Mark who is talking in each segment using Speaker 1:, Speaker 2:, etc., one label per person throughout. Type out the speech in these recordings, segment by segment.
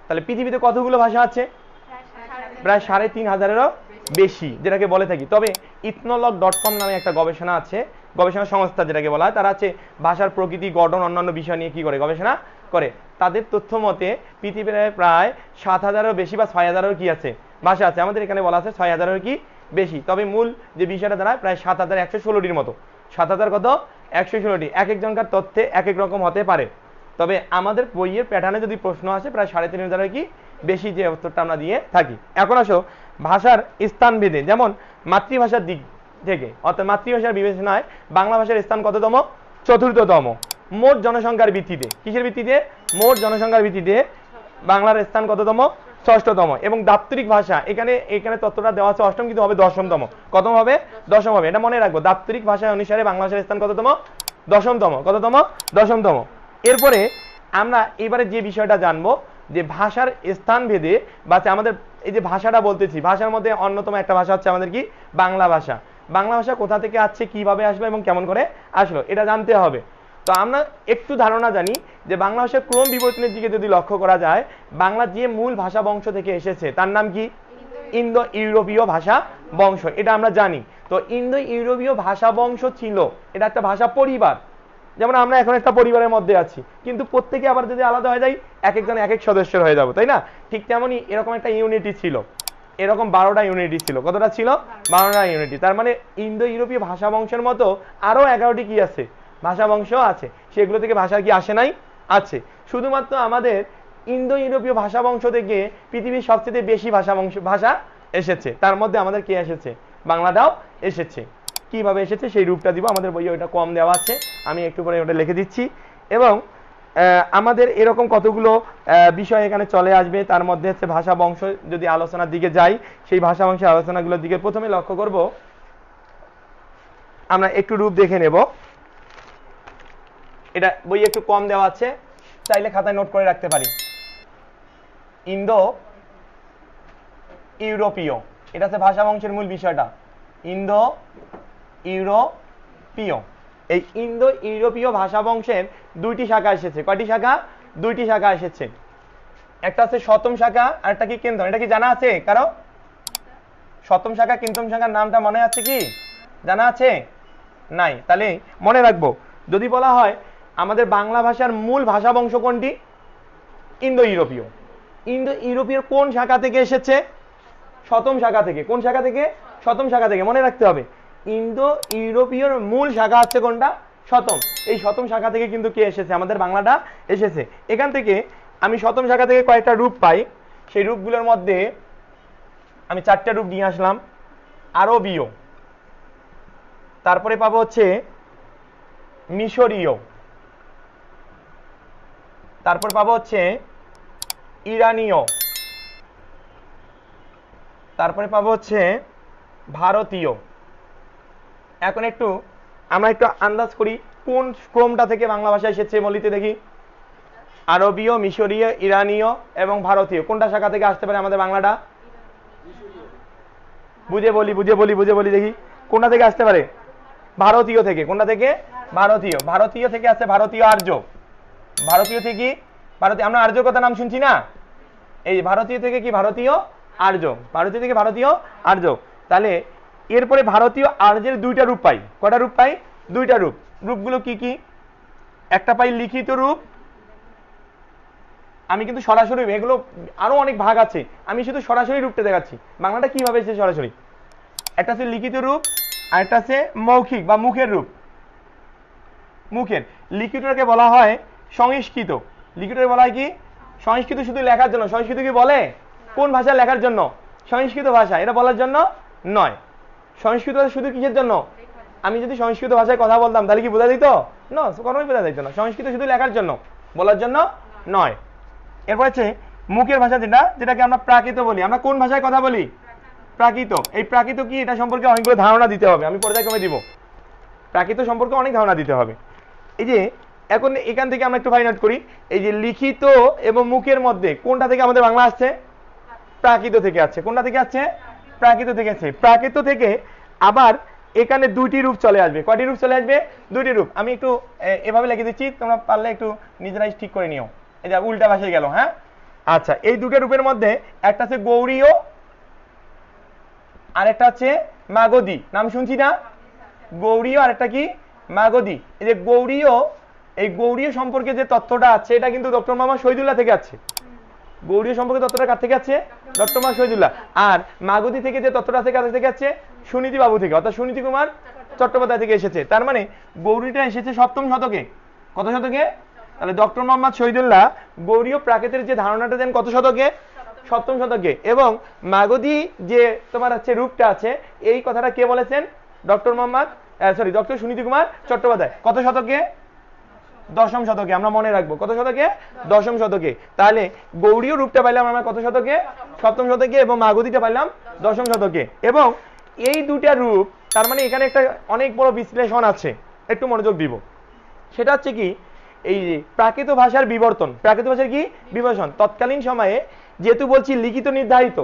Speaker 1: তাহলে পৃথিবীতে কতগুলো ভাষা আছে? প্রায় ৩,৫০০-এরও বেশি, যেটাকে বলে থাকি। তবে ethnologue.com নামে একটা গবেষণা আছে, গবেষণা সংস্থা যেটাকে বলা হয়, তারা আছে ভাষার প্রকৃতি, গঠন, অন্যান্য বিষয় নিয়ে কি করে গবেষণা করে। তাদের তথ্য মতে পৃথিবীর প্রায় ৭,০০০-এরও বেশি বা ৬,০০০-এরও কি আছে ভাষা আছে। আমাদের এখানে বলা আছে ৬,০০০-এরও কি বেশি। তবে মূল যে বিষয়টা দাঁড়ায় প্রায় ৭,১১৬টির মতো। ৭,০০০ কত? ১১৬টি। এক একজনকার তথ্যে এক এক রকম হতে পারে। তবে আমাদের বইয়ের প্যাটার্নে যদি প্রশ্ন আসে প্রায় ৩,৫০০-এর কি বেশি, যে উত্তরটা আমরা দিয়ে থাকি। এখন আসো ভাষার স্থানভেদে, যেমন মাতৃভাষার দিক থেকে, অর্থাৎ মাতৃভাষার বিবেচনায় বাংলা ভাষার স্থান কততম? ৪র্থতম। মোট জনসংখ্যার ভিত্তিতে, কিসের ভিত্তিতে? মোট জনসংখ্যার ভিত্তিতে বাংলার স্থান কততম? ৬ষ্ঠতম। এবং দাপ্তরিক ভাষা, এখানে তথ্যটা দেওয়া আছে ৮ম, কিন্তু হবে ১০তম। কত হবে? ১০ম হবে। এটা মনে রাখবো, দাপ্তরিক ভাষা অনুসারে বাংলা ভাষার স্থান কততম? ১০তম। কততম? ১০তম। এরপরে আমরা এবারে যে বিষয়টা জানবো যে ভাষার স্থান ভেদে বা আমাদের এই যে ভাষাটা বলতেছি, ভাষার মধ্যে অন্যতম একটা ভাষা হচ্ছে আমাদের কি? বাংলা ভাষা। বাংলা ভাষা কোথা থেকে আসছে, কিভাবে আসলো এবং কেমন করে আসলো, এটা জানতে হবে। তো আমরা একটু ধারণা জানি যে বাংলা ভাষার ক্রম বিবর্তনের দিকে যদি লক্ষ্য করা যায়, বাংলা যে মূল ভাষা বংশ থেকে এসেছে তার নাম কি? ইন্দো ইউরোপীয় ভাষা বংশ, এটা আমরা জানি। তো ইন্দো ইউরোপীয় ভাষা বংশ ছিল, এটা একটা ভাষা পরিবার। যেমন আমরা এখন একটা পরিবারের মধ্যে আছি, কিন্তু প্রত্যেকে আবার যদি আলাদা হয়ে যায়, এক একজন এক এক সদস্যের হয়ে যাবো, তাই না? ঠিক তেমনই এরকম একটা ইউনিটি ছিল, এরকম ১২টা ইউনিটি ছিল। কতটা ছিল? ১২টা ইউনিটি। তার মানে ইন্দো ইউরোপীয় ভাষা বংশের মতো আরো ১১টি কি আছে? ভাষা বংশ আছে। সেগুলো থেকে ভাষা কি আসে নাই? আছে। শুধুমাত্র আমাদের ইন্দো ইউরোপীয় ভাষা বংশ থেকে পৃথিবীর সবচেয়ে বেশি ভাষা এসেছে, তার মধ্যে আমাদের কি এসেছে? বাংলাটাও এসেছে। কিভাবে এসেছে সেই রূপটা দিব, আমাদের বইয়ে ওইটা কম দেওয়া আছে, আমি একটু পরে ওটা লিখে দিচ্ছি। এবং আমাদের এরকম কতগুলো বিষয় এখানে চলে আসবে। তার মধ্যে হচ্ছে ভাষা বংশ, যদি আলোচনার দিকে যাই, সেই ভাষা বংশের আলোচনাগুলোর দিকে প্রথমে লক্ষ্য করব, আমরা একটু রূপ দেখে নেব। এটা বইয়ে একটু কম দেওয়া আছে, চাইলে খাতায় নোট করে রাখতে পারি। ইন্দো ইউরোপীয়, এটা হচ্ছে ভাষা বংশের মূল বিষয়টা। ইন্দো ইউরোপীয়, এই ইন্দো ইউরোপীয় ভাষা বংশের দুইটি শাখা এসেছে। কয়টি শাখা? দুইটি শাখা এসেছে। একটা আছে শতম শাখা, আর একটা কি কেন্দ্র। এটা কি জানা আছে কারো? শতম শাখা কিন্তম শাখার নামটা মনে আছে কি? জানা আছে? নাই? তাহলে মনে রাখবো, যদি বলা হয় আমাদের বাংলা ভাষার মূল ভাষা বংশ কোনটি? ইন্দো ইউরোপীয়। ইন্দো ইউরোপীয় কোন শাখা থেকে এসেছে? শতম শাখা থেকে। কোন শাখা থেকে? শতম শাখা থেকে। মনে রাখতে হবে, ইন্দো ইউরোপীয় মূল শাখা আছে কোনটা? শতম। এই শতম শাখা থেকে কিন্তু কে এসেছে? আমাদের বাংলাটা এসেছে। এখান থেকে আমি শতম শাখা থেকে কয়েকটা রূপ পাই, সেই রূপগুলোর মধ্যে আমি 4টা রূপ নিয়ে আসলাম। আরবীয়, তারপরে পাবো হচ্ছে মিশরীয়, তারপর পাবো হচ্ছে ইরানীয়, তারপরে পাবো হচ্ছে ভারতীয়। এখন আমরা একটু আন্দাজ করি কোন ক্রমটা থেকে বাংলা ভাষা এসেছে বলিতে দেখি। আরবীয়, মিশরীয়, ইরানীয় এবং ভারতীয়, কোনটা শাখা থেকে আসতে পারে আমাদের বাংলাটা? বুঝে বলি দেখি কোনটা থেকে আসতে পারে? ভারতীয় থেকে। কোনটা থেকে? ভারতীয়। ভারতীয় থেকে আসছে ভারতীয় আর্য। ভারতীয় থেকে আমরা আর্য কথা নাম শুনছি না? এই ভারতীয় থেকে কি? ভারতীয় আর্য। ভারতীয় থেকে ভারতীয় আর্য। তাহলে এরপরে ভারতীয় আর্যের দুইটা রূপ পাই। কয়টা রূপ পাই? দুইটা রূপ। রূপগুলো কি কি? একটা পাই লিখিত রূপ, আমি কিন্তু সরাসরি, এগুলো আরো অনেক ভাগ আছে, আমি শুধু সরাসরি রূপটা দেখাচ্ছি বাংলাটা কিভাবে এসেছে সরাসরি। একটা আছে লিখিত রূপ, আর একটা আছে মৌখিক বা মুখের রূপ। মুখের লিখিতটাকে বলা হয় সংস্কৃত। লিখিতটাকে বলা হয় কি? সংস্কৃত। শুধু লেখার জন্য। সংস্কৃত কি বলে? কোন ভাষা লেখার জন্য? সংস্কৃত ভাষা। এটা বলার জন্য নয়। সংস্কৃত শুধু কিসের জন্য? আমি যদি সংস্কৃত ভাষায় কথা বলতাম তাহলে কি বোঝা যেত? না, কোনোই বোঝা যেত না। সংস্কৃত শুধু লেখার জন্য, বলার জন্য নয়। এরপর হচ্ছে মুখের ভাষা, যেটাকে আমরা প্রাকৃত বলি। আমরা কোন ভাষায় কথা বলি? প্রাকৃত। এই প্রাকৃত কি, এটা সম্পর্কে অনেকগুলো ধারণা দিতে হবে, আমি পর্যায়ক্রমে দিব। প্রাকৃত সম্পর্কে অনেক ধারণা দিতে হবে। এই যে এখন এখান থেকে আমরা একটু ফাইন্ড আউট করি, এই যে লিখিত এবং মুখের মধ্যে কোনটা থেকে আমাদের বাংলা আসছে? প্রাকৃত থেকে আসছে। কোনটা থেকে আসছে? প্রাকৃত থেকে আসছে। প্রাকৃত থেকে আবার এখানে দুইটি রূপ চলে আসবে। কয়টি রূপ চলে আসবে? দুইটি রূপ। আমি একটু এভাবে লিখে দিচ্ছি, তোমরা পারলে একটু নিজেরাই ঠিক করে নিও। এই যে উল্টা ভাষায় গেল। হ্যাঁ, আচ্ছা, এই দুটো রূপের মধ্যে একটা আছে গৌড়ীয় আর একটা আছে মাগধী। নাম শুনছি না? গৌড়ীয় আর একটা কি মাগধী। এই যে গৌড়ীয়, এই গৌড়ীয় সম্পর্কে যে তথ্যটা আছে এটা কিন্তু ডক্টর মোহাম্মদ শহীদুল্লাহ থেকে আছে। গৌড়ীয় সম্পর্কে তথ্যটা কার থেকে আছে? ডক্টর মোহাম্মদ শহীদুল্লাহ। আর মাগধী থেকে যে তথ্যটা আছে কার থেকে আছে? সুনীতি বাবু থেকে, অর্থাৎ সুনীতি কুমার চট্টোপাধ্যায় থেকে এসেছে। তার মানে গৌড়ীটা এসেছে 7ম শতকে। কত শতকে? তাহলে ডক্টর মোহাম্মদ শহীদুল্লাহ গৌড়ীয় প্রাকৃতের যে ধারণাটা দেন কত শতকে? 7ম শতকে। এবং মাগধী যে তোমার হচ্ছে রূপটা আছে, এই কথাটা কে বলেছেন? ডক্টর সুনীতি কুমার চট্টোপাধ্যায়। কত শতকে? 10ম শতকে। আমরা মনে রাখবো কত শতকে? 10ম শতকে। তাহলে গৌড়ীয় রূপটা পাইলাম আমরা কত শতকে? 7ম শতকে। এবং মাগধীটা পাইলাম 10ম শতকে। এবং এই দুটা রূপ, তার মানে এখানে একটা অনেক বড় বিশ্লেষণ আছে, একটু মনোযোগ দিব। সেটা হচ্ছে কি, এই প্রাকৃত ভাষার বিবর্তন, প্রাকৃত ভাষার কি বিবর্তন। তৎকালীন সময়ে যেহেতু বলছি লিখিত নির্ধারিত,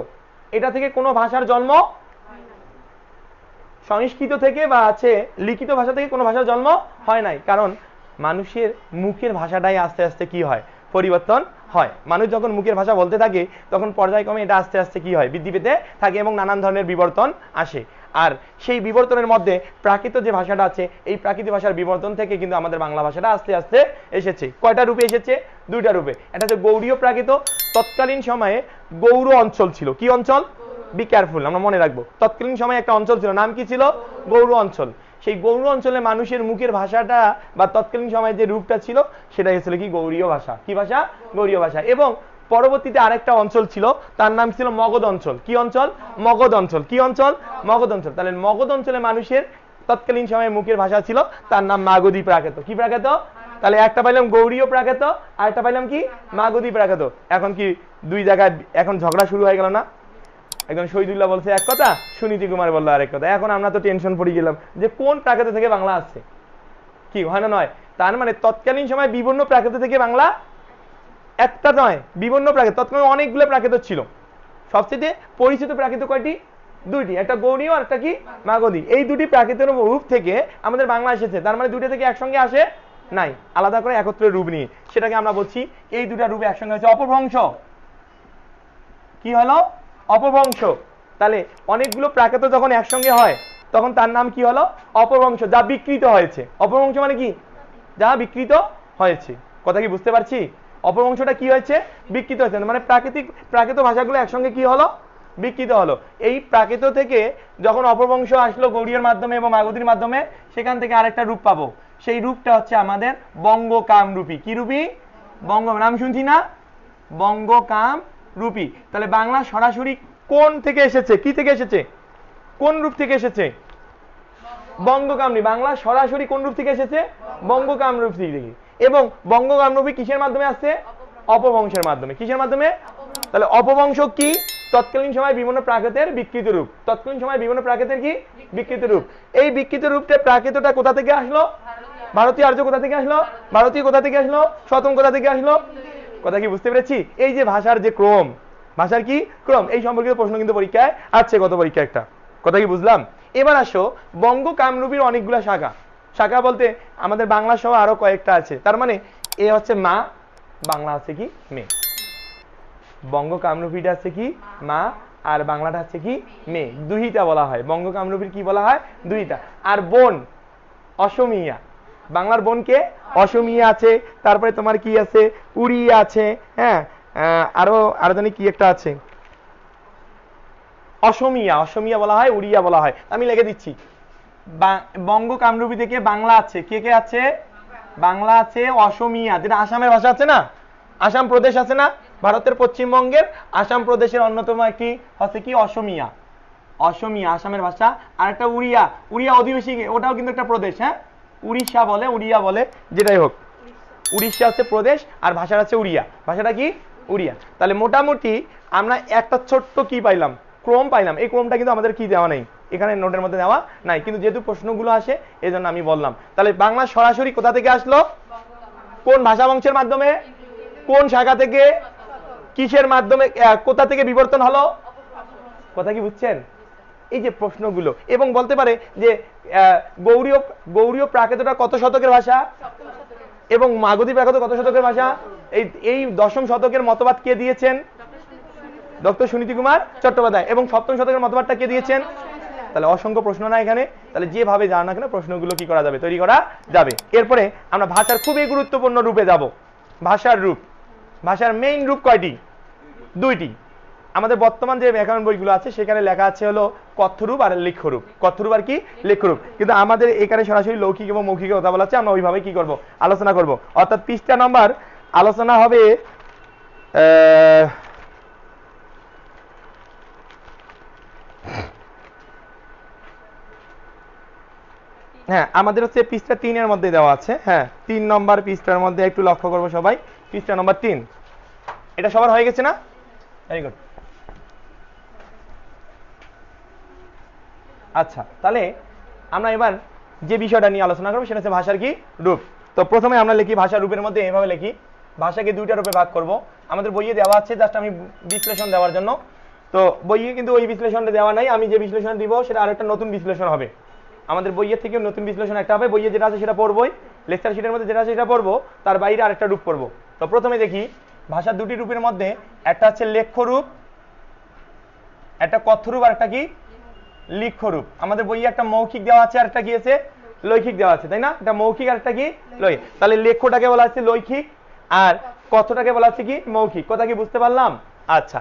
Speaker 1: এটা থেকে কোনো ভাষার জন্ম, সংস্কৃত থেকে বা আছে লিখিত ভাষা থেকে কোনো ভাষার জন্ম হয় নাই। কারণ মানুষের মুখের ভাষাটাই আস্তে আস্তে কি হয়? পরিবর্তন হয়। মানুষ যখন মুখের ভাষা বলতে থাকে তখন পর্যায়ক্রমে এটা আস্তে আস্তে কি হয়? বৃদ্ধি পেতে থাকে এবং নানান ধরনের বিবর্তন আসে। আর সেই বিবর্তনের মধ্যে প্রাকৃত যে ভাষাটা আছে, এই প্রাকৃত ভাষার বিবর্তন থেকে কিন্তু আমাদের বাংলা ভাষাটা আস্তে আস্তে এসেছে। কয়টা রূপে এসেছে? 2টা রূপে। এটা হচ্ছে গৌড়ীয় প্রাকৃত। তৎকালীন সময়ে গৌড় অঞ্চল ছিল। কি অঞ্চল? বি কেয়ারফুল, আমরা মনে রাখবো। তৎকালীন সময়ে একটা অঞ্চল ছিল, নাম কি ছিল? গৌড় অঞ্চল। সেই গৌড় অঞ্চলে মানুষের মুখের ভাষাটা বা তৎকালীন সময়ে যে রূপটা ছিল সেটা ছিল কি? গৌড়ীয় ভাষা। কি ভাষা? গৌড়ীয় ভাষা। এবং পরবর্তীতে আরেকটা অঞ্চল ছিল, তার নাম ছিল মগধ অঞ্চল। কি অঞ্চল? মগধ অঞ্চল। কি অঞ্চল? মগধ অঞ্চল। তাহলে মগধ অঞ্চলে মানুষের তৎকালীন সময়ে মুখের ভাষা ছিল, তার নাম মাগধী প্রাকৃত। কি প্রাকৃত? তাহলে একটা পাইলাম গৌড়ীয় প্রাকৃত, আর একটা পাইলাম কি? মাগধী প্রাকৃত। এখন কি দুই জায়গায় এখন ঝগড়া শুরু হয়ে গেল না? একজন শহীদুল্লাহ বলছে এক কথা, সুনীতি কুমার বললো আরেক কথা। এখন আমরা তো টেনশন পড়ে গেলাম যে কোন প্রাকৃত থেকে বাংলা আসছে। কি হয় না? নয়। তার মানে তৎকালীন সময় বিভিন্ন প্রাকৃত থেকে বাংলা, একটা নয়, বিভিন্ন প্রাকৃত। তৎকালীন অনেকগুলো প্রাকৃত ছিল। সবচেয়ে পরিচিত প্রাকৃত কয়টি? 2টি, একটা গৌড়ীয় আর একটা কি? মাগধী। এই 2টি প্রাকৃতের রূপ থেকে আমাদের বাংলা এসেছে। তার মানে 2টা থেকে একসঙ্গে আসে নাই, আলাদা করে একত্রে রূপ নিয়ে। সেটাকে আমরা বলছি এই 2টা রূপে একসঙ্গে হচ্ছে অপভ্রংশ। কি হলো? অপভ্রংশ। তাহলে অনেকগুলো প্রাকৃত যখন একসঙ্গে হয় তখন তার নাম কি হলো? অপভ্রংশ, যা বিকৃত হয়েছে। অপভ্রংশ মানে কি? যা বিকৃত হয়েছে। কথা কি বুঝতে পারছি? অপভ্রংশটা কি হয়েছে? বিকৃত হয়েছে। মানে প্রাকৃত ভাষাগুলো একসঙ্গে কি হলো? বিকৃত হলো। এই প্রাকৃত থেকে যখন অপভ্রংশ আসলো গৌড়ীয়র মাধ্যমে এবং মাগধীর মাধ্যমে, সেখান থেকে আরেকটা রূপ পাবো। সেই রূপটা হচ্ছে আমাদের বঙ্গকামরূপী। কি রূপী? বঙ্গ। নাম শুনছি না? বঙ্গকামরূপী। তাহলে বাংলা সরাসরি কোন থেকে এসেছে? কি থেকে এসেছে? কোন রূপ থেকে এসেছে? বঙ্গকামরূপী। বাংলা সরাসরি কোন রূপ থেকে এসেছে? বঙ্গকামরূপ থেকে। এবং বঙ্গকামরূপী কিসের মাধ্যমে আসছে? অপভ্রংশের মাধ্যমে। কিসের মাধ্যমে? তাহলে অপভ্রংশ কি? তৎকালীন সময় বিভিন্ন প্রাকৃতের বিকৃত রূপ। তৎকালীন সময় বিভিন্ন প্রাকৃতের কি? বিকৃত রূপ। এই বিকৃত রূপটা প্রাকৃতটা কোথা থেকে আসলো? ভারতীয় আর্য কোথা থেকে আসলো? ভারতীয় কোথা থেকে আসলো? শতম কোথা থেকে আসলো? কথা কি বুঝতে পেরেছি? এই যে ভাষার যে ক্রম, ভাষার কি ক্রম, এই সম্পর্কিত প্রশ্ন কিন্তু পরীক্ষায় আছে, গত পরীক্ষা একটা। কথা কি বুঝলাম? এবার আসো, বঙ্গকামরূপীর অনেকগুলো শাখা। শাখা বলতে আমাদের বাংলা সহ আরো কয়েকটা আছে। তার মানে এ হচ্ছে মা, বাংলা আছে কি? মেয়ে। বঙ্গকামরূপীটা আছে কি? মা, আর বাংলাটা আছে কি? মেয়ে। দুহিতা বলা হয়। বঙ্গকামরূপীর কি বলা হয়? দুহিতা। আর বোন অসমিয়া। বাংলার বোনকে অসমিয়া আছে। তারপরে তোমার কি আছে? উড়িয়া আছে। হ্যাঁ, আরো জানি কি একটা আছে, অসমিয়া। অসমিয়া বলা হয়, উড়িয়া বলা হয়। আমি লিখে দিচ্ছি। বঙ্গকামরূপী থেকে বাংলা আছে। কে কে আছে? বাংলা আছে, অসমিয়া যেটা আসামের ভাষা আছে না, আসাম প্রদেশ আছে না, ভারতের পশ্চিমবঙ্গের আসাম প্রদেশের অন্যতম একটি হচ্ছে কি? অসমিয়া। অসমিয়া আসামের ভাষা। আর একটা উড়িয়া। উড়িয়া অধিবাসী, ওটাও কিন্তু একটা প্রদেশ। হ্যাঁ, উড়িষ্যা বলে, উড়িয়া বলে, যেটাই হোক। উড়িষ্যা হচ্ছে প্রদেশ আর ভাষা আছে উড়িয়া। ভাষাটা কি? উড়িয়া। তাহলে মোটামুটি আমরা একটা ছোট্ট কি পাইলাম? ক্রম পাইলাম। এই ক্রমটা কিন্তু আমাদের কি দেওয়া নেই, এখানে নোটের মধ্যে দেওয়া নাই, কিন্তু যেহেতু প্রশ্নগুলো আসে এই জন্য আমি বললাম। তাহলে বাংলা সরাসরি কোথা থেকে আসলো? কোন ভাষা বংশের মাধ্যমে? কোন শাখা থেকে? কিসের মাধ্যমে? কোথা থেকে বিবর্তন হলো? কথা কি বুঝছেন? এই যে প্রশ্নগুলো। এবং বলতে পারে যে গৌড়ীয় প্রাকৃতটা কত শতকের ভাষা? এবং মাগধী প্রাকৃত কত শতকের ভাষা? এই দশম শতকের মতবাদ কে দিয়েছেন? ডক্টর সুনীতি কুমার চট্টোপাধ্যায়। এবং সপ্তম শতকের মতবাদটা কে দিয়েছেন? তাহলে অসংখ্য প্রশ্ন না এখানে, তাহলে যেভাবে জানা না কেন প্রশ্নগুলো কি করা যাবে, তৈরি করা যাবে। এরপরে আমরা ভাষার খুবই গুরুত্বপূর্ণ রূপে যাব। ভাষার রূপ, ভাষার মেইন রূপ কয়টি? দুইটি। আমাদের বর্তমান যে ব্যাকরণ বইগুলো আছে সেখানে লেখা আছে হলো কথ্যরূপ আর লিখ্যরূপ, কথ্যরূপ আর কি লিখ্যরূপ। কিন্তু আমাদের এখানে সরাসরি লৌকিক এবং মৌখিক কথা বলা আছে, আমরা ওইভাবে কি করব, আলোচনা করব। অর্থাৎ পৃষ্ঠা নম্বর আলোচনা হবে হ্যাঁ আমাদের হচ্ছে পৃষ্ঠা 3 এর মধ্যে দেওয়া আছে। হ্যাঁ 3 নম্বর পৃষ্ঠার মধ্যে একটু লক্ষ্য করবো সবাই, পৃষ্ঠা নম্বর 3। এটা সবার হয়ে গেছে না? Very good. আচ্ছা, তাহলে আমরা এবার যে বিষয়টা নিয়ে আলোচনা করবো সেটা হচ্ছে ভাষার কি রূপ। তো প্রথমে আমরা লিখি ভাষার রূপের মধ্যে এভাবে লিখি, ভাষাকে দুইটা রূপে ভাগ করব। আমাদের বইয়ে দেওয়া আছে, জাস্ট আমি বিশ্লেষণ দেওয়ার জন্য। তো বইয়ে কিন্তু ওই বিশ্লেষণটা দেওয়া নাই, আমি যে বিশ্লেষণ দিব সেটা আরেকটা নতুন বিশ্লেষণ হবে। আমাদের বইয়ের থেকে নতুন বিশ্লেষণ একটা হবে, বইয়ে যেটা আছে সেটা পড়বই, লেকচার শিটের মধ্যে যেটা আছে সেটা পড়বো, তার বাইরে আরেকটা রূপ পড়বো। তো প্রথমে দেখি ভাষার দুটি রূপের মধ্যে একটা হচ্ছে লেখ্য রূপ, একটা কথ্য রূপ, আর একটা কি লিখ্য রূপ। আমাদের বইয়ে একটা মৌখিক দেওয়া আছে আর একটা কি আছে লৈখিক দেওয়া আছে, তাই না? একটা মৌখিক আর একটা কি লৈখিক। তাহলে লেখ্যটাকে বলা হচ্ছে লৈখিক আর কথ্যটাকে বলা হচ্ছে কি মৌখিক। কথা কি বুঝতে পারলাম? আচ্ছা,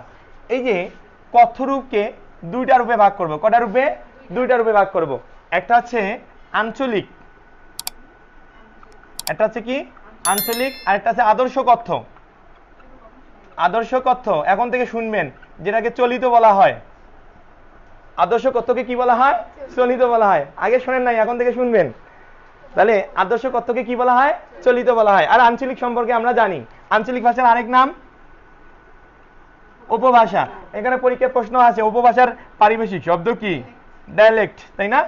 Speaker 1: এই যে কথ্য রূপকে দুইটা রূপে ভাগ করব। কটা রূপে? দুইটা রূপে ভাগ করব। একটা হচ্ছে আঞ্চলিক, একটা হচ্ছে কি আঞ্চলিক, আর একটা আছে আদর্শ কথ্য। আদর্শ কথ্য এখন থেকে শুনবেন, যেটাকে চলিত বলা হয়। আদর্শ কথ্যকে কি বলা হয়? চলিত বলা হয়। আগে শোনেন নাই, এখন থেকে শুনবেন। তাহলে আদর্শ কথ্যকে কি বলা হয়? চলিত বলা হয়। আর আঞ্চলিক সম্পর্কে আমরা জানি, আঞ্চলিক ভাষার আরেক নাম উপভাষা। এখানে পরীক্ষার প্রশ্ন আছে, উপভাষার পারিভাষিক শব্দ কি? ডায়ালেক্ট, তাই না?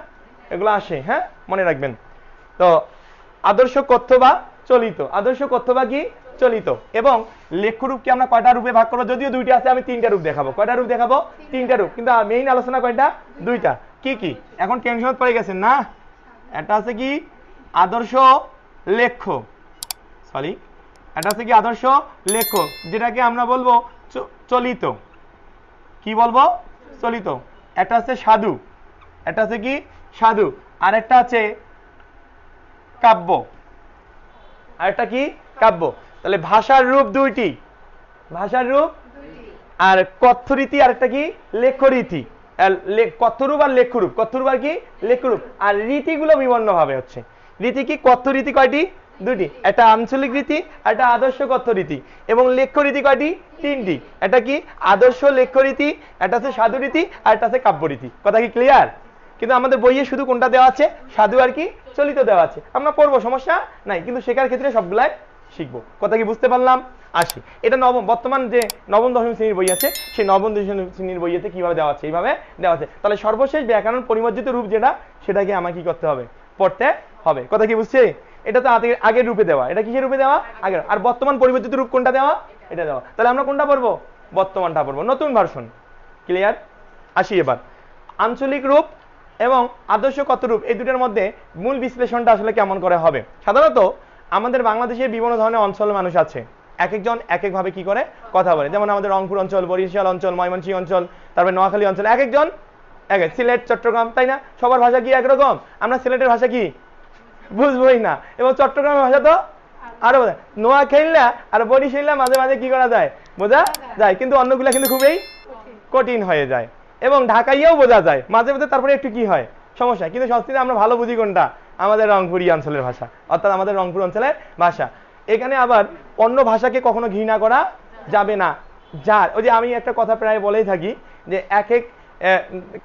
Speaker 1: এগুলো আসে, হ্যাঁ মনে রাখবেন। তো আদর্শ কথ্য বা চলিত, আদর্শ কথ্য বা কি চলিত। এবং লেখ্যরূপকে আমরা কয়টা রূপে ভাগ করবো? যদিও দুইটা আছে, আমি তিনটা রূপ দেখাবো। কয়টা রূপ দেখাবো? তিনটা রূপ। কিন্তু মেইন আলোচনা কয়টা? দুইটা। কি কি? এখন টেনশন পড়ে গেছেন না? একটা আছে কি আদর্শ লেখ্য, সরি, এটা আছে কি আদর্শ লেখ্য, যেটাকে আমরা বলবো চলিত। কি বলবো? চলিত। একটা আছে সাধু, একটা আছে কি সাধু, আর একটা আছে কাব্য, আর একটা কি কাব্য। তাহলে ভাষার রূপ দুইটি, ভাষার রূপ আর কথ্য রীতি, আর একটা কি লেখ্যরীতি। কথ্যরূপ আর লেখ্যরূপ, কথ্যরূপ আর কি লেখ্যরূপ। আর রীতিগুলো বিভিন্ন ভাবে হচ্ছে। রীতি কি? কথ্য রীতি কয়টি? দুটি, একটা আঞ্চলিক রীতি আর একটা আদর্শ কথ্য রীতি। এবং লেখ্য রীতি কয়টি? তিনটি, একটা কি আদর্শ লেখ্য রীতি, একটা আছে সাধু রীতি, আর একটা আছে কাব্য রীতি। কথা কি ক্লিয়ার? কিন্তু আমাদের বইয়ে শুধু কোনটা দেওয়া আছে? সাধু আর কি চলিত দেওয়া আছে। আমরা পড়বো, সমস্যা নাই, কিন্তু শেখার ক্ষেত্রে সবগুলাই শিখবো। কথা কি বুঝতে পারলাম? আসি, এটা নবম, বর্তমান যে নবম দশম শ্রেণীর বই আছে সেই নবম দশম শ্রেণীর বইয়েতে কিভাবে দেওয়া আছে, এইভাবে দেওয়া আছে। তাহলে সর্বশেষ ব্যাকরণ পরিমার্জিত রূপ যেটা, সেটাকে আমাকে কি করতে হবে? পড়তে হবে। কথা কি বুঝছে? এটা তো আগের রূপে দেওয়া, এটা কিসের রূপে দেওয়া? আগের। আর বর্তমান পরিবর্তিত রূপ কোনটা দেওয়া? এটা দেওয়া। তাহলে আমরা কোনটা পড়বো? বর্তমানটা পড়বো, নতুন ভার্সন। ক্লিয়ার? আসি এবার আঞ্চলিক রূপ এবং আদর্শ কথ্য রূপ, এই দুটোর মধ্যে মূল বিশ্লেষণটা আসলে কেমন করে হবে। সাধারণত আমাদের বাংলাদেশে বিভিন্ন ধরনের অঞ্চলের মানুষ আছে, এক একজন এক একভাবে কি করে কথা বলে। যেমন আমাদের রংপুর অঞ্চল, বরিশাল অঞ্চল, ময়মনসিংহ অঞ্চল, তারপরে নোয়াখালী অঞ্চল, এক একজন এক, সিলেট, চট্টগ্রাম, তাই না? সবার ভাষা কি একরকম? আমরা সিলেটের ভাষা কি বুঝবোই না, এবং চট্টগ্রামের ভাষা তো আরো বোঝা। নোয়াখালীরা আর বরিশালীরা মাঝে মাঝে কি করা যায়? বোঝা যায়, কিন্তু অন্যগুলা কিন্তু খুবই কঠিন হয়ে যায়। এবং ঢাকাইয়াও বোঝা যায় মাঝে মাঝে, তারপরে একটু কি হয় সমস্যা। কিন্তু সত্যি আমরা ভালো বুঝি কোনটা? আমাদের রংপুরি অঞ্চলের ভাষা, অর্থাৎ আমাদের রংপুর অঞ্চলের ভাষা। এখানে আবার অন্য ভাষাকে কখনো ঘৃণা করা যাবে না। যার ওই যে আমি একটা কথা প্রায় বলেই থাকি যে এক এক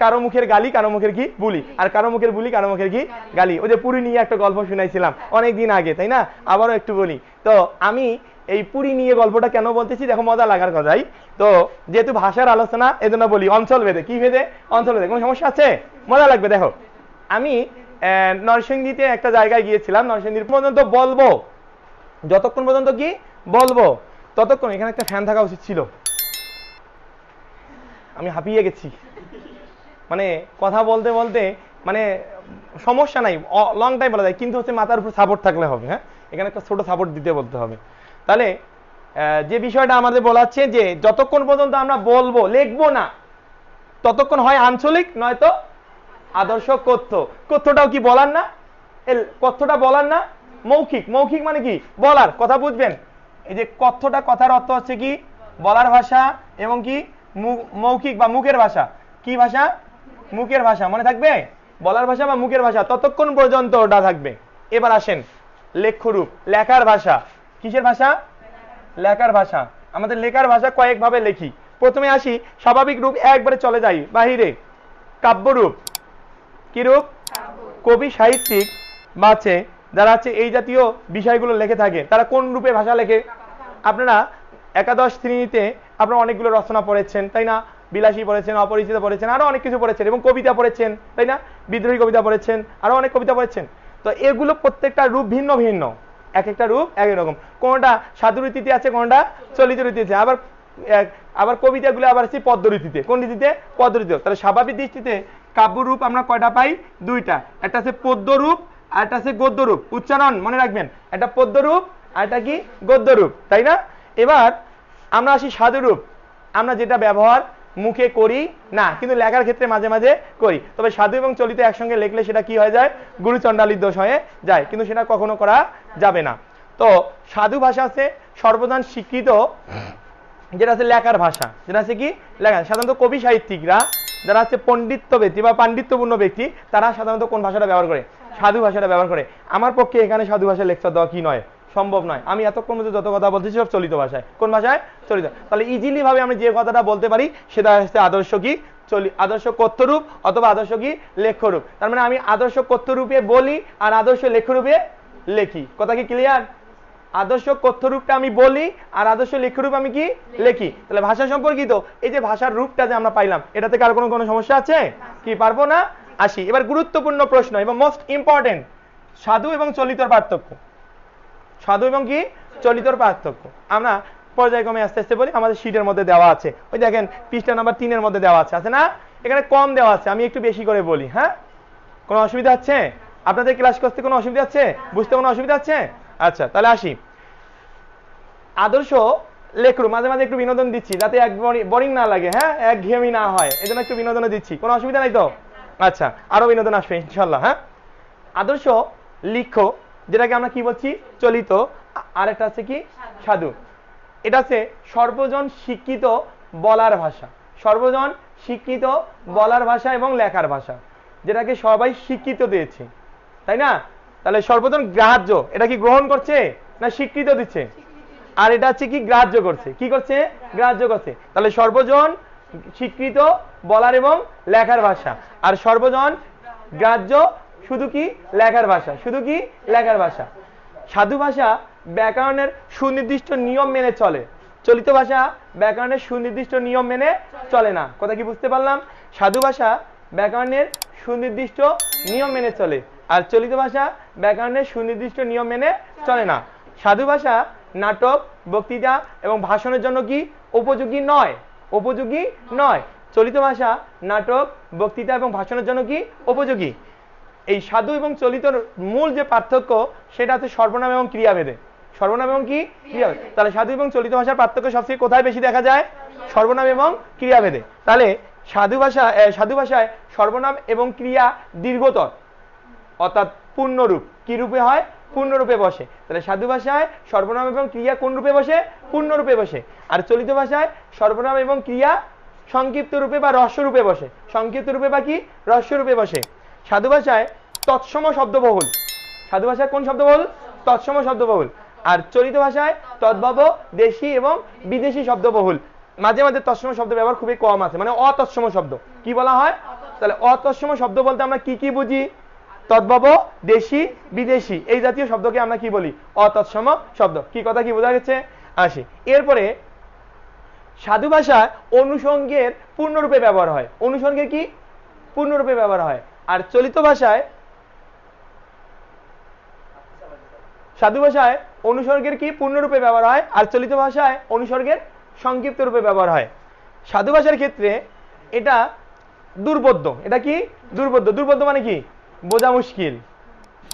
Speaker 1: কারো মুখের গালি কারো মুখের কি বুলি, আর কারো মুখের বুলি কারো মুখের কি গালি। ওই যে পুরী নিয়ে একটা গল্প শুনাইছিলাম অনেকদিন আগে, তাই না? আবারও একটু বলি। তো আমি এই পুরী নিয়ে গল্পটা কেন বলতেছি, দেখো মজা লাগার কথাই। তো যেহেতু ভাষার আলোচনা, এজন্য বলি অঞ্চল ভেদে। কি ভেদে? অঞ্চল ভেদে। কোনো সমস্যা আছে? মজা লাগবে। দেখো আমি নরসিংদীতে একটা জায়গায় গিয়েছিলাম, নরসিংদীর পর্যন্ত বলবো, যতক্ষণ পর্যন্ত কি বলবো ততক্ষণ এখানে একটা ফ্যান থাকা উচিত ছিল। আমি হাঁপিয়ে গেছি, মানে কথা বলতে বলতে, মানে সমস্যা নাই, লং টাইম বলা যায়, কিন্তু হচ্ছে মাথার উপর সাপোর্ট থাকলে হবে। হ্যাঁ, এখানে একটা ছোট সাপোর্ট দিতে বলতে হবে। তাহলে যে বিষয়টা আমাদের বলাচ্ছে যে যতক্ষণ পর্যন্ত আমরা বলবো লিখবো না ততক্ষণ হয় আঞ্চলিক নয়তো আদর্শ কথ্য। কথ্যটাও কি বলার না? কথ্যটা বলার না? মৌখিক। মৌখিক মানে কি? বলার। কথা বুঝবেন? এই যে কথ্যটা কথার অর্থ হচ্ছে কি বলার ভাষা এবং কি মৌখিক বা মুখের ভাষা। কি ভাষা? মুখের ভাষা। মনে থাকবে? বলার ভাষা বা মুখের ভাষা ততক্ষণ পর্যন্ত ওটা থাকবে। এবার আসেন লেখ্যরূপ, লেখার ভাষা। কিসের ভাষা? লেখার ভাষা। আমাদের লেখার ভাষা কয়েকভাবে লেখি। প্রথমে আসি স্বাভাবিক রূপ, একবারে চলে যাই বাহিরে। কাব্যরূপ। কি রূপ? কবি সাহিত্যিক বা আছে যারা আছে এই জাতীয় বিষয়গুলো লিখে থাকে তারা কোন রূপে ভাষা লেখে? আপনারা একাদশ শ্রেণীতে আপনারা অনেকগুলো রচনা পড়েছেন, তাই না? বিলাসী পড়েছেন, অপরিচিত পড়েছেন, আরো অনেক কিছু পড়েছেন এবং কবিতা পড়েছেন, তাই না? বিদ্রোহী কবিতা পড়েছেন, আরো অনেক কবিতা পড়েছেন। তো এগুলো প্রত্যেকটা রূপ ভিন্ন ভিন্ন, এক একটা রূপ এক রকম। কোনটা সাধু রীতিতে আছে, কোনটা চলিত রীতিতে। আবার কবিতাগুলো আবার আছে পদ্য রীতিতে। কোন রীতিতে? পদ্য রীতিতে। তাহলে স্বাভাবিক দৃষ্টিতে কাব্যরূপ আমরা কয়টা পাই? দুইটা। একটা আছে পদ্য রূপ আর একটা আছে গদ্য রূপ। উচ্চারণ মনে রাখবেন, একটা পদ্য রূপ আর একটা কি গদ্য রূপ, তাই না? এবার আমরা আসি সাধু রূপ। আমরা যেটা ব্যবহার মুখে করি না, কিন্তু লেখার ক্ষেত্রে মাঝে মাঝে করি। তবে সাধু এবং চলিত একসঙ্গে লিখলে সেটা কি হয়ে যায়? গুরুচণ্ডালীর দোষ হয়ে যায়, কিন্তু সেটা কখনো করা যাবে না। তো সাধু ভাষা আছে সর্বজন স্বীকৃত, যেটা আছে লেখার ভাষা, যেটা আছে কি লেখা। সাধারণত কবি সাহিত্যিকরা যারা আছে পণ্ডিত্য ব্যক্তি বা পাণ্ডিত্যপূর্ণ ব্যক্তি তারা সাধারণত কোন ভাষাটা ব্যবহার করে? সাধু ভাষাটা ব্যবহার করে। আমার পক্ষে এখানে সাধু ভাষায় লেকচার দেওয়া কি নয়, সম্ভব নয়। আমি এতক্ষণ মধ্যে যত কথা বলতেছি সব চলিত ভাষায়। কোন ভাষায়? চলিত। তাহলে ইজিলি ভাবে আমি যে কথাটা বলতে পারি সেটা হচ্ছে আদর্শ কি আদর্শ কথ্যরূপ অথবা আদর্শ কি লেখ্যরূপ। তার মানে আমি আদর্শ কথ্যরূপে বলি আর আদর্শ লেখ্যরূপে লেখি। কথা কি ক্লিয়ার? আদর্শ কথ্যরূপটা আমি বলি আর আদর্শ লেখ্যরূপ আমি কি লেখি। তাহলে ভাষা সম্পর্কিত এই যে ভাষার রূপটা যে আমরা পাইলাম, এটাতে কার কোনো সমস্যা আছে কি? পারবো না? আসি এবার গুরুত্বপূর্ণ প্রশ্ন এবং মোস্ট ইম্পর্টেন্ট, সাধু এবং চলিতর পার্থক্য। সাধু এবং কি চলিতর পার্থক্য আমরা পর্যায়ক্রমে আস্তে আস্তে বলি। আমাদের শীটের মধ্যে দেওয়া আছে, ওই দেখেন পৃষ্ঠা নাম্বার 3 এর মধ্যে দেওয়া আছে না? এখানে কম দেওয়া আছে, আমি একটু বেশি করে বলি। হ্যাঁ, কোনো অসুবিধা আছে? আপনাদের ক্লাস করতে কোনো অসুবিধা আছে? বুঝতে কোনো অসুবিধা আছে? আচ্ছা, তাহলে আসি আদর্শ লেখ্যরূপ। মাঝে মাঝে একটু বিনোদন দিচ্ছি যাতে এক বোরিং না লাগে, হ্যাঁ, একঘেয়েমি না হয়, এই জন্য একটু বিনোদন দিচ্ছি। কোনো অসুবিধা নাই তো? আচ্ছা, আরো বিনোদন আসবে ইনশাল্লাহ। হ্যাঁ, আদর্শ লিখ্য, যেটাকে আমরা কি বলছি? চলিত। আর একটা আছে কি? সাধু। এটা আছে সর্বজন স্বীকৃত বলার ভাষা। সর্বজন স্বীকৃত বলার ভাষা এবং লেখার ভাষা, যেটাকে সবাই স্বীকৃত দিয়েছে, তাই না? তাহলে সর্বজন গ্রাহ্য, এটা কি গ্রহণ করছে না স্বীকৃত দিচ্ছে? আর এটা হচ্ছে কি গ্রাহ্য করছে। কি করছে? গ্রাহ্য করছে। তাহলে সর্বজন স্বীকৃত বলার এবং লেখার ভাষা, আর সর্বজন গ্রাহ্য শুধু কি লেখার ভাষা, শুধু কি লেখার ভাষা। সাধু ভাষা ব্যাকরণের সুনির্দিষ্ট নিয়ম মেনে চলে, চলিত ভাষা ব্যাকরণের সুনির্দিষ্ট নিয়ম মেনে চলে না। কথা কি বুঝতে পারলাম? সাধু ভাষা ব্যাকরণের সুনির্দিষ্ট নিয়ম মেনে চলে, আর চলিত ভাষা ব্যাকরণের সুনির্দিষ্ট নিয়ম মেনে চলে না। সাধু ভাষা নাটক, বক্তৃতা এবং ভাষণের জন্য কি উপযোগী নয়, উপযোগী নয়। চলিত ভাষা নাটক, বক্তৃতা এবং ভাষণের জন্য কি উপযোগী। এই সাধু এবং চলিতর মূল যে পার্থক্য সেটা হচ্ছে সর্বনাম এবং ক্রিয়াভেদে। সর্বনাম এবং কি ক্রিয়াভেদ। তাহলে সাধু এবং চলিত ভাষার পার্থক্য সবচেয়ে কোথায় বেশি দেখা যায়? সর্বনাম এবং ক্রিয়াভেদে। তাহলে সাধু ভাষায় সর্বনাম এবং ক্রিয়া দীর্ঘতর, অর্থাৎ পূর্ণরূপ। কি রূপে হয়? পূর্ণরূপে বসে। তাহলে সাধু ভাষায় সর্বনাম এবং ক্রিয়া কোন রূপে বসে? পূর্ণরূপে বসে। আর চলিত ভাষায় সর্বনাম এবং ক্রিয়া সংক্ষিপ্ত রূপে বা রস্য রূপে বসে। সংক্ষিপ্ত রূপে বা কি রস্য রূপে বসে। সাধু ভাষায় তৎসম শব্দবহুল। সাধু ভাষায় কোন শব্দবহুল? তৎসম শব্দবহুল। আর চলিত ভাষায় তদ্ভব, দেশি এবং বিদেশি শব্দবহুল। মাঝে মাঝে তৎসম শব্দ ব্যবহার খুবই কম আছে, মানে অতৎসম শব্দ। কি বলা হয়? তাহলে অতৎসম শব্দ বলতে আমরা কি কি বুঝি? তদ্ভব, দেশি, বিদেশি, এই জাতীয় শব্দকে আমরা কি বলি? অতৎসম শব্দ। কি কথা কি বোঝা গেছে? আসি এরপরে সাধু ভাষায় অনুষঙ্গের পূর্ণরূপে ব্যবহার হয়। অনুষঙ্গের কি পূর্ণরূপে ব্যবহার হয়। আর চলিত ভাষায় সাধু ভাষায় অনুসর্গের কি পূর্ণরূপে ব্যবহার হয়, আর চলিত ভাষায় অনুসর্গের সংক্ষিপ্ত রূপে ব্যবহার হয়। সাধু ভাষার ক্ষেত্রে এটা দুর্বোধ্য। এটা কি দুর্বোধ্য? দুর্বোধ্য মানে কি বোঝা মুশকিল,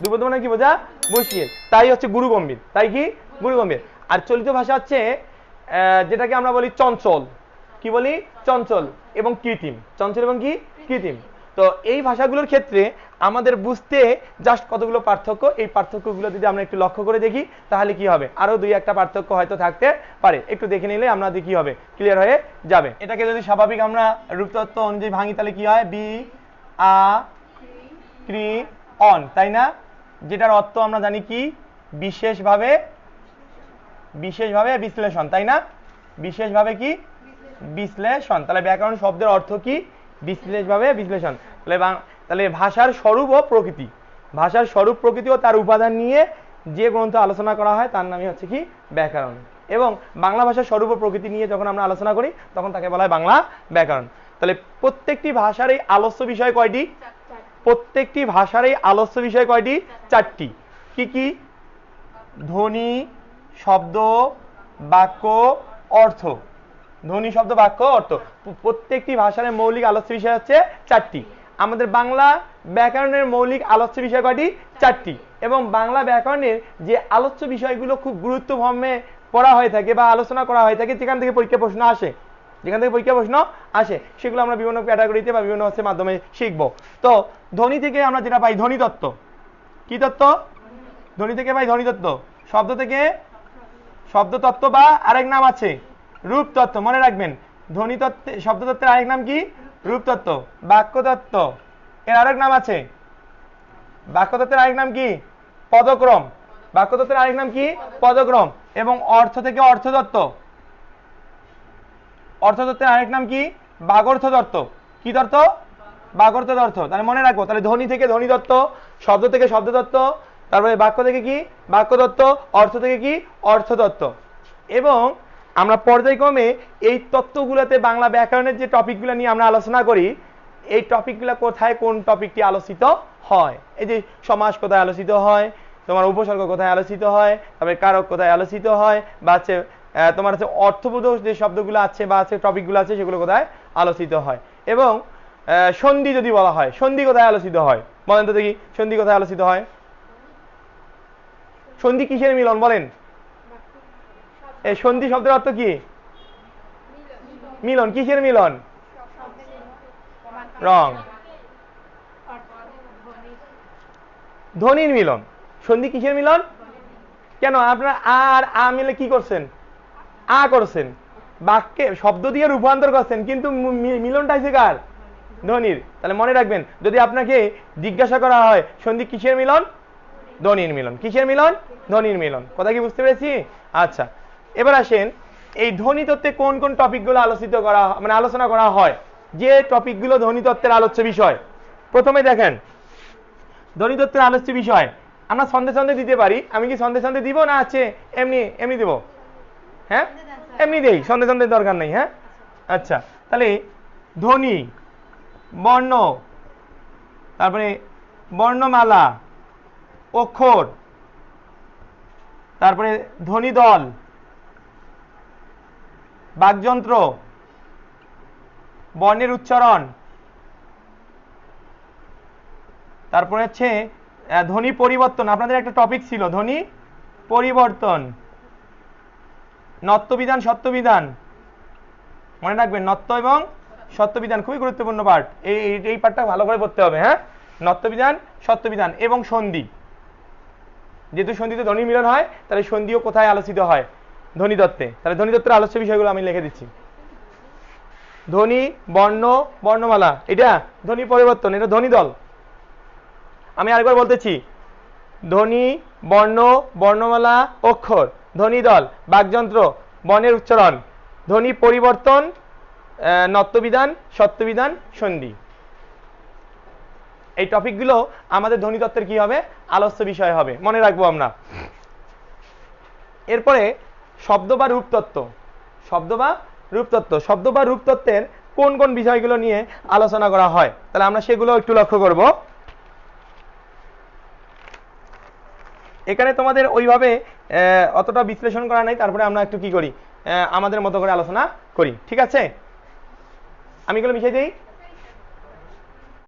Speaker 1: দুই পদ মানে কি বোঝা বসিয়ে, তাই হচ্ছে গুরু গম্ভীর, তাই কি গুরু গম্ভীর। আর চলিত ভাষা হচ্ছে যেটাকে আমরা বলি চঞ্চল, কি বলি চঞ্চল এবং কৃত্রিম, চঞ্চল এবং কি কৃত্রিম। তো এই ভাষাগুলোর ক্ষেত্রে আমাদের বুঝতে জাস্ট কতগুলো পার্থক্য, এই পার্থক্যগুলো যদি আমরা একটু লক্ষ্য করে দেখি তাহলে কি হবে, আরো দুই একটা পার্থক্য হয়তো থাকতে পারে, একটু দেখে নিলে আমাদের কি হবে ক্লিয়ার হয়ে যাবে। এটাকে যদি স্বাভাবিক আমরা রূপতত্ত্ব অনুযায়ী ভাঙি তাহলে কি হয়, বি আ ক্রি অন, তাই না, যেটার অর্থ আমরা জানি কি বিশেষভাবে বিশ্লেষণ, তাই না, বিশেষভাবে কি বিশ্লেষণ। তাহলে ব্যাকরণ শব্দের অর্থ কি বিশেষভাবে বিশ্লেষণ। তাহলে ভাষার স্বরূপ ও প্রকৃতি, ভাষার স্বরূপ প্রকৃতি ও তার উপাদান নিয়ে যে গ্রন্থ আলোচনা করা হয় তার নামই হচ্ছে কি ব্যাকরণ। এবং বাংলা ভাষার স্বরূপ ও প্রকৃতি নিয়ে যখন আমরা আলোচনা করি তখন তাকে বলা হয় বাংলা ব্যাকরণ। তাহলে প্রত্যেকটি ভাষার এই আলোচ্য বিষয় কয়টি, প্রত্যেকটি ভাষার এই আলোচ্য বিষয় কয়টি, চারটি। কি কি, ধ্বনি, শব্দ, বাক্য, অর্থ। ধ্বনি, শব্দ, বাক্য, অর্থ, প্রত্যেকটি ভাষার মৌলিক আলোচ্য বিষয় হচ্ছে চারটি। আমাদের বাংলা ব্যাকরণের মৌলিক আলোচ্য বিষয় কয়টি, চারটি। এবং বাংলা ব্যাকরণের যে আলোচ্য বিষয়গুলো খুব গুরুত্বপূর্ণ পড়া হয়ে থাকে বা আলোচনা করা হয়ে থাকে, যেখান থেকে পরীক্ষা প্রশ্ন আসে, সেগুলো আমরা বিভিন্ন ক্যাটাগরিতে বা বিভিন্ন মাধ্যমে শিখবো। তো ধ্বনি থেকে আমরা যেটা পাই ধ্বনি তত্ত্ব, কি তত্ত্ব, ধ্বনি থেকে পাই ধ্বনি তত্ত্ব, শব্দ থেকে শব্দ তত্ত্ব বা আরেক নাম আছে রূপ তত্ত্ব, মনে রাখবেন। ধ্বনি তত্ত্বে শব্দ তত্ত্বের আরেক নাম কি রূপ তত্ত্ব। বাক্য তত্ত্ব এর আরেক নাম আছে, বাক্য তত্ত্বের আরেক নাম কি পদক্রম, বাক্য তত্ত্বের আরেক নাম কি পদক্রম। এবং অর্থ থেকে অর্থতত্ত্ব, অর্থতত্ত্বের আরেক নাম কি বাগর্থ তত্ত্ব। কি তত্ত্ব, বাগর্থ তত্ত্ব। তাহলে মনে রাখবো, তাহলে ধ্বনি থেকে ধ্বনি তত্ত্ব, শব্দ থেকে শব্দ তত্ত্ব, তারপরে বাক্য থেকে কি বাক্য তত্ত্ব, অর্থ থেকে কি অর্থতত্ত্ব। এবং আমরা পর্যায়ক্রমে এই তত্ত্বগুলোতে বাংলা ব্যাকরণের যে টপিকগুলো নিয়ে আমরা আলোচনা করি, এই টপিকগুলো কোথায় কোন টপিকটি আলোচিত হয়, এই যে সমাস কোথায় আলোচিত হয়, তোমার উপসর্গ কোথায় আলোচিত হয়, তারপরে কারক কোথায় আলোচিত হয়, বা হচ্ছে তোমার হচ্ছে অর্থবোধক যে শব্দগুলো আছে বা আছে টপিকগুলো আছে সেগুলো কোথায় আলোচিত হয়। এবং সন্ধি যদি বলা হয়, সন্ধি কোথায় আলোচিত হয় বলেন তো দেখি, সন্ধি কোথায় আলোচিত হয়, সন্ধি কিসের মিলন বলেন, এই সন্ধি শব্দের অর্থ কি, মিলন, কিসের মিলন, রং, ধ্বনির মিলন। সন্ধি কিসের মিলন, কেন আপনারা আর আ মিলে কি করছেন, আ করছেন, বাক্যে শব্দ দিয়ে রূপান্তর করছেন, কিন্তু মিলনটা হচ্ছে কার, ধ্বনির। তাহলে মনে রাখবেন, যদি আপনাকে জিজ্ঞাসা করা হয় সন্ধি কিসের মিলন, ধ্বনির মিলন, কিসের মিলন, ধ্বনির মিলন। কথা কি বুঝতে পেরেছি? আচ্ছা, এবার আসেন এই ধ্বনি তত্ত্বে কোন কোন টপিকগুলো আলোচিত করা মানে আলোচনা করা হয়, যে টপিকগুলো ধ্বনি তত্ত্বের আলোচ্য বিষয়। প্রথমে দেখেন ধ্বনি তত্ত্বের আলোচ্য বিষয় আমরা ছন্দে ছন্দে দিতে পারি। আমি কি ছন্দে ছন্দে দিব না আছে এমনি এমনি দিব, হ্যাঁ এমনি দেই, ছন্দে ছন্দের দরকার নেই। হ্যাঁ আচ্ছা, তাহলে ধ্বনি, বর্ণ, তারপরে বর্ণমালা, অক্ষর, তারপরে ধ্বনি দল, বাকযন্ত্র, বর্ণের উচ্চারণ, তারপরে হচ্ছে ধ্বনি পরিবর্তন। আপনাদের একটা টপিক ছিল ধ্বনি পরিবর্তন, নত্যবিধান, সত্যবিধান, মনে রাখবেন নত্য এবং সত্যবিধান খুবই গুরুত্বপূর্ণ পার্ট, এই পার্টটা ভালো করে পড়তে হবে। হ্যাঁ, নত্যবিধান, সত্যবিধান এবং সন্ধি। যেহেতু সন্ধিতে ধ্বনি মিলন হয় তাহলে সন্ধিও কোথায় আলোচিত হয়, ধ্বনি তত্ত্বে। তাহলে ধ্বনি তত্ত্বের আলোচ্য বিষয়গুলো আমি লিখে দিচ্ছি। ধ্বনি, বর্ণ, বর্ণমালা, এটা ধ্বনি পরিবর্তন, এটা ধ্বনি দল। আমি আরেকবার বলতেছি, ধ্বনি, বর্ণ, বর্ণমালা, অক্ষর, ধ্বনি দল, বাকযন্ত্র, বর্ণের উচ্চারণ, ধ্বনি পরিবর্তন, নত্যবিধান, সত্যবিধান, সন্ধি। এই টপিকগুলো আমাদের ধ্বনি তত্ত্বের কি হবে, আলোচ্য বিষয় হবে, মনে রাখবো আমরা। এরপরে শব্দ বা রূপতত্ত্ব, শব্দ বা রূপতত্ত্ব, শব্দ বা রূপতত্ত্বের কোন কোন বিষয়গুলো নিয়ে আলোচনা করা হয়, তাহলে আমরা সেগুলো একটু লক্ষ্য করব। এখানে তোমাদের ওইভাবে অতটা বিশ্লেষণ করা নাই, তারপরে আমরা একটু কি করি আমাদের মতো করে আলোচনা করি, ঠিক আছে? আমি এগুলো মিশিয়ে দিই।